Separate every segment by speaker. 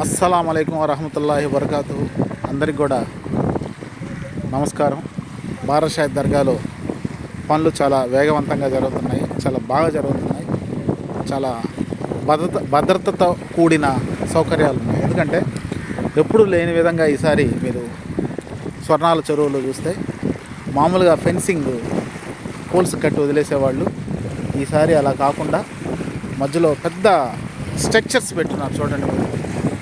Speaker 1: అస్సలాము అలైకుం వరహమతుల్లాహి వబర్కాతుహు. అందరికి కూడా నమస్కారం. బారా షాహిద్ దర్గాలో పనులు చాలా వేగవంతంగా జరుగుతున్నాయి, చాలా బాగా జరుగుతున్నాయి. చాలా భద్రతతో కూడిన సౌకర్యాలు ఉన్నాయి. ఎందుకంటే ఎప్పుడు లేని విధంగా ఈసారి మీరు స్వర్ణాల చెరువులో చూస్తే మామూలుగా ఫెన్సింగ్ పోల్స్ కట్టి వదిలేసేవాళ్ళు. ఈసారి అలా కాకుండా మధ్యలో పెద్ద స్ట్రక్చర్స్ పెట్టినారు. చూడండి,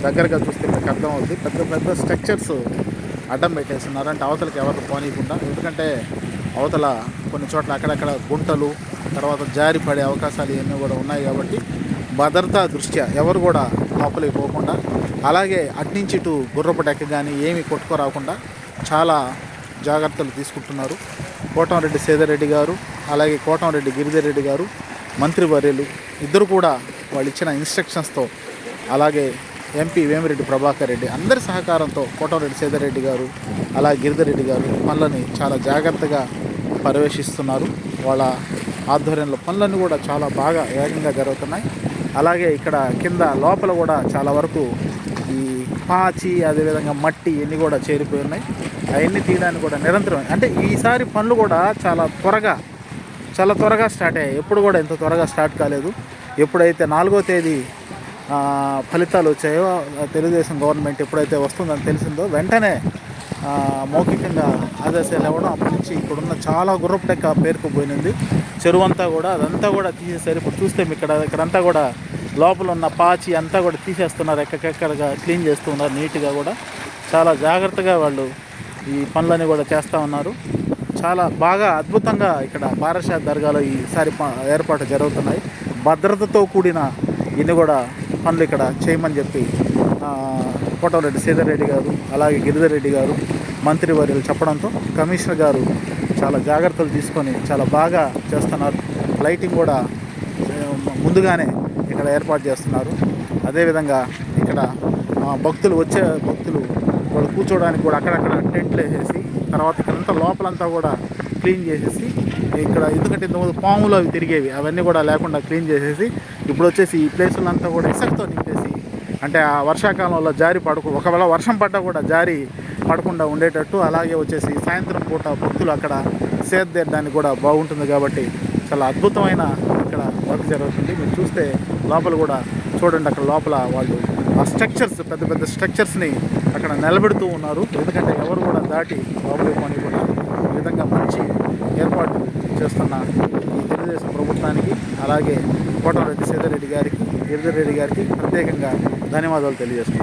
Speaker 1: దగ్గరగా చూస్తే మీకు అర్థమవుతుంది. పెద్ద పెద్ద స్ట్రక్చర్స్ అడ్డం పెట్టేస్తున్నారు, అంటే అవతలకి ఎవరు పోనీయకుండా. ఎందుకంటే అవతల కొన్ని చోట్ల అక్కడక్కడ గుంటలు, తర్వాత జారి పడే అవకాశాలు ఇవన్నీ కూడా ఉన్నాయి. కాబట్టి భద్రతా దృష్ట్యా ఎవరు కూడా లోపలికి పోకుండా, అలాగే అట్నుంచి ఇటు గుర్రపు డెక్క కానీ ఏమీ కొట్టుకోరాకుండా చాలా జాగ్రత్తలు తీసుకుంటున్నారు. కోటంరెడ్డి సేదరెడ్డి గారు, అలాగే కోటంరెడ్డి గిరిధర్ రెడ్డి గారు, మంత్రివర్యులు ఇద్దరు కూడా వాళ్ళు ఇచ్చిన ఇన్స్ట్రక్షన్స్తో, అలాగే ఎంపీ వేమిరెడ్డి ప్రభాకర్ రెడ్డి అందరి సహకారంతో కోటంరెడ్డి సేదరెడ్డి గారు, అలాగే గిరిధర్ రెడ్డి గారు పనులని చాలా జాగ్రత్తగా పర్యవేక్షిస్తున్నారు. వాళ్ళ ఆధ్వర్యంలో పనులన్నీ కూడా చాలా బాగా వేగంగా జరుగుతున్నాయి. అలాగే ఇక్కడ కింద లోపల కూడా చాలా వరకు ఈ పాచి, అదేవిధంగా మట్టి ఇవన్నీ కూడా చేరిపోయి ఉన్నాయి. అవన్నీ తీయడానికి కూడా నిరంతరం, అంటే ఈసారి పనులు కూడా చాలా త్వరగా స్టార్ట్ అయ్యాయి. ఎప్పుడు కూడా ఇంత త్వరగా స్టార్ట్ కాలేదు. ఎప్పుడైతే 4వ తేదీ ఫలితాలు వచ్చాయో, తెలుగుదేశం గవర్నమెంట్ ఎప్పుడైతే వస్తుందని తెలిసిందో వెంటనే మౌఖికంగా ఆదేశాలు ఇవ్వడం, అప్పటి నుంచి ఇక్కడున్న చాలా గుర్రపు డెక్క పేరుకుపోయింది. చెరువు అంతా కూడా అదంతా కూడా తీసేసారు. ఇప్పుడు చూస్తే ఇక్కడంతా కూడా లోపల ఉన్న పాచి అంతా కూడా తీసేస్తున్నారు, ఎక్కడెక్కడగా క్లీన్ చేస్తున్నారు నీట్గా. కూడా చాలా జాగ్రత్తగా వాళ్ళు ఈ పనులని కూడా చేస్తూ ఉన్నారు. చాలా బాగా అద్భుతంగా ఇక్కడ బారా షాహిద్ దర్గాలో ఈసారి ఏర్పాటు జరుగుతున్నాయి. భద్రతతో కూడిన ఇన్ని కూడా పనులు ఇక్కడ చేయమని చెప్పి కోటంరెడ్డి సేదరెడ్డి గారు, అలాగే గిరిధర్ రెడ్డి గారు, మంత్రివర్యులు చెప్పడంతో కమిషనర్ గారు చాలా జాగ్రత్తలు తీసుకొని చాలా బాగా చేస్తున్నారు. లైటింగ్ కూడా ముందుగానే ఇక్కడ ఏర్పాటు చేస్తున్నారు. అదేవిధంగా ఇక్కడ భక్తులు వాళ్ళు కూర్చోవడానికి కూడా అక్కడక్కడ టెంట్లు వేసేసి, తర్వాత ఇక్కడంతా లోపలంతా కూడా క్లీన్ చేసేసి, ఇక్కడ ఎందుకంటే ఇంతకుముందు పాములు అవి తిరిగేవి అవన్నీ కూడా లేకుండా క్లీన్ చేసేసి, ఇప్పుడు వచ్చేసి ఈ ప్లేసులంతా కూడా ఇసుకతో నింపేసి, అంటే ఆ వర్షాకాలంలో ఒకవేళ వర్షం పడ్డా కూడా జారి పడకుండా ఉండేటట్టు, అలాగే వచ్చేసి సాయంత్రం పూట భక్తులు అక్కడ సేదడానికి కూడా బాగుంటుంది. కాబట్టి చాలా అద్భుతమైన ఇక్కడ వర్క్ జరుగుతుంది. మీరు చూస్తే లోపల కూడా చూడండి, అక్కడ లోపల వాళ్ళు ఆ స్ట్రక్చర్స్, పెద్ద పెద్ద స్ట్రక్చర్స్ని అక్కడ నిలబెడుతూ ఉన్నారు. ఎందుకంటే ఎవరు కూడా దాటి లోపలికి పోని కూడా ఈ విధంగా మంచి ఏర్పాటు చేస్తున్న ఈ తెలుగుదేశం ప్రభుత్వానికి, అలాగే కోటంరెడ్డి సేదరెడ్డి గారికి, గిరిధర్ రెడ్డి గారికి ప్రత్యేకంగా ధన్యవాదాలు తెలియజేస్తున్నాను.